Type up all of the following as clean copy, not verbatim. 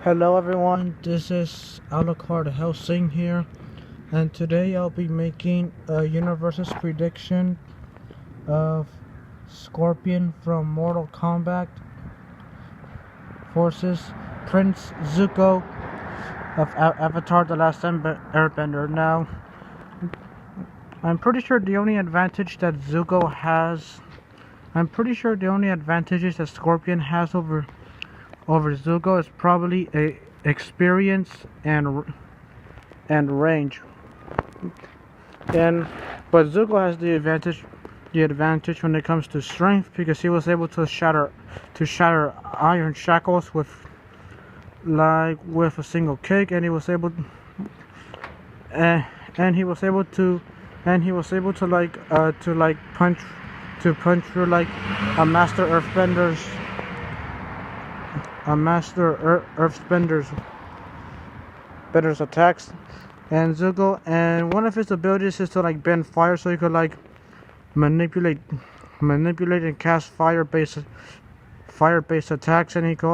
Hello everyone, this is Alucard Helsing here, and today I'll be making a universe's prediction of Scorpion from Mortal Kombat versus Prince Zuko of Avatar The Last Airbender. Now, I'm pretty sure the only advantage that Zuko has, I'm pretty sure the only advantages that Scorpion has over Zuko is probably a experience and range. But Zuko has the advantage when it comes to strength, because he was able to shatter iron shackles with a single kick, and he was able to punch through like a master earthbender's attacks. And Zuko, and one of his abilities is to like bend fire, so he could like manipulate and cast fire-based attacks, and he could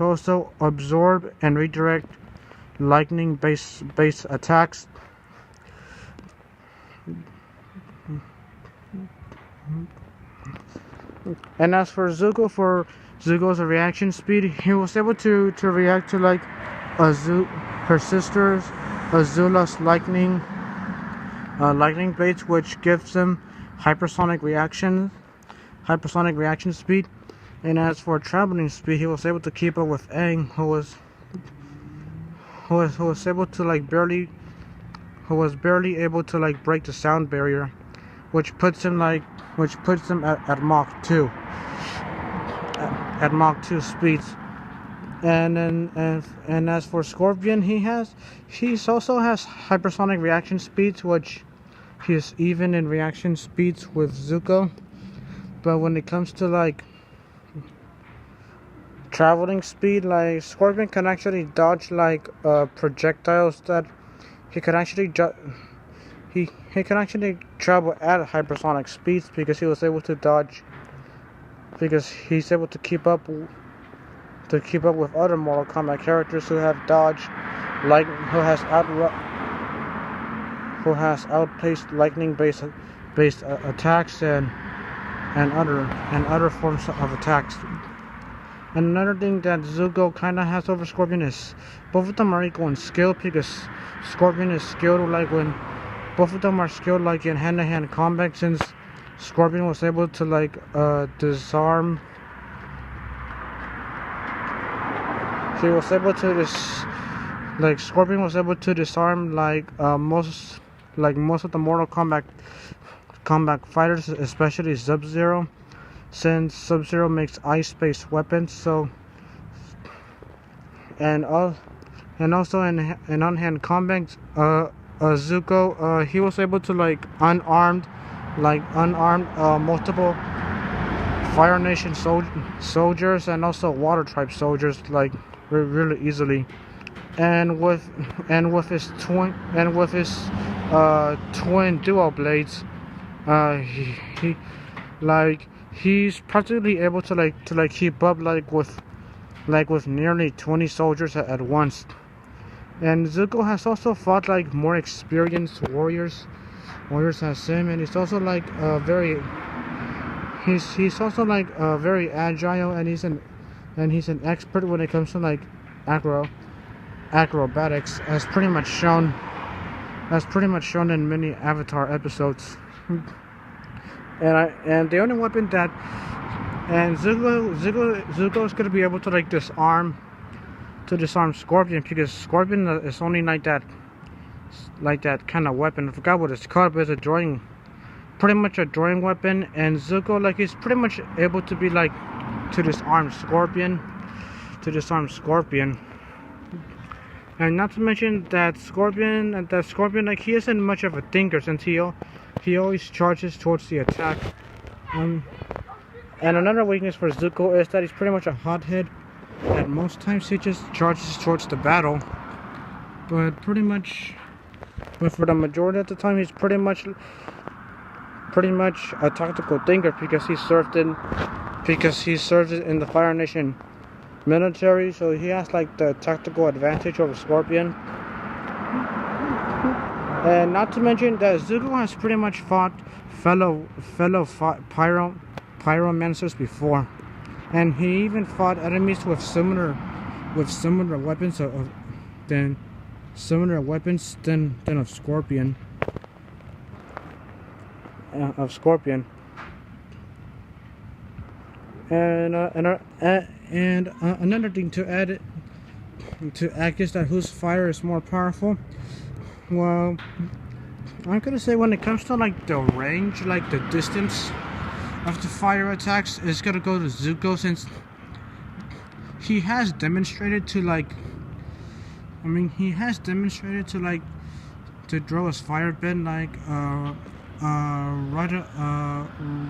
also absorb and redirect lightning-based attacks. And as for Zuko's reaction speed, he was able to react to like her sister's Azula's lightning blades, which gives him hypersonic reaction speed. And as for traveling speed, he was able to keep up with Aang, who was able to barely able to like break the sound barrier, which puts him at Mach 2 speeds. And as for Scorpion, he also has hypersonic reaction speeds, which he is even in reaction speeds with Zuko. But when it comes to like traveling speed, like Scorpion can actually dodge like projectiles that he can actually travel at hypersonic speeds, because he's able to keep up with other Mortal Kombat characters who have dodged, who has outpaced lightning-based attacks and other forms of attacks. And another thing that Zuko kind of has over Scorpion is both of them are equal in skill, because Scorpion is skilled like when both of them are skilled like in hand-to-hand combat, since Scorpion was able to like disarm. Scorpion was able to disarm most of the Mortal Kombat fighters, especially Sub-Zero, since Sub-Zero makes ice-based weapons. So, and also in on-hand combat, Zuko, he was able to unarmed multiple Fire Nation soldiers and also Water Tribe soldiers really easily. And with his twin dual blades, he's practically able to keep up with nearly 20 soldiers at once. And Zuko has also fought more experienced warriors as him, and he's also very agile, and he's an expert when it comes to acrobatics, as pretty much shown in many Avatar episodes. And the only weapon that Zuko is gonna be able to disarm Scorpion, because Scorpion is only like that kind of weapon. I forgot what it's called, but it's pretty much a drawing weapon. And Zuko, he's pretty much able to be to disarm Scorpion. And not to mention that Scorpion, he isn't much of a thinker, since he always charges towards the attack. And another weakness for Zuko is that he's pretty much a hothead. At most times he just charges towards the battle, but for the majority of the time he's pretty much a tactical thinker, because he served in the Fire Nation military, so he has like the tactical advantage over Scorpion. And not to mention that Zuko has pretty much fought fellow pyromancers before, and he even fought enemies with similar weapons than of Scorpion. And another thing to add is that whose fire is more powerful. Well, I'm gonna say when it comes to like the range, like the distance of the fire attacks, it's gonna go to Zuko, since he has demonstrated to to draw his fire bend like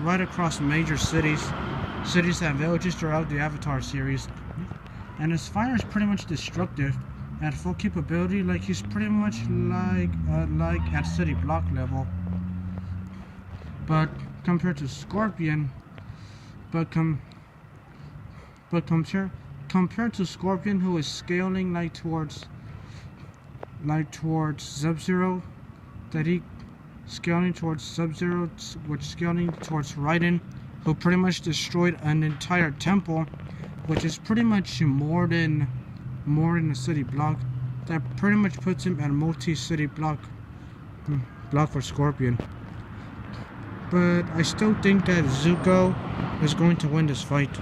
right across major cities and villages throughout the Avatar series, and his fire is pretty much destructive at full capability. Like he's pretty much like at city block level. But compared to Scorpion, compared to Scorpion, who is scaling like towards Sub-Zero, scaling towards Raiden, who pretty much destroyed an entire temple, which is pretty much more than a city block. That pretty much puts him at multi-city block for Scorpion. But I still think that Zuko is going to win this fight.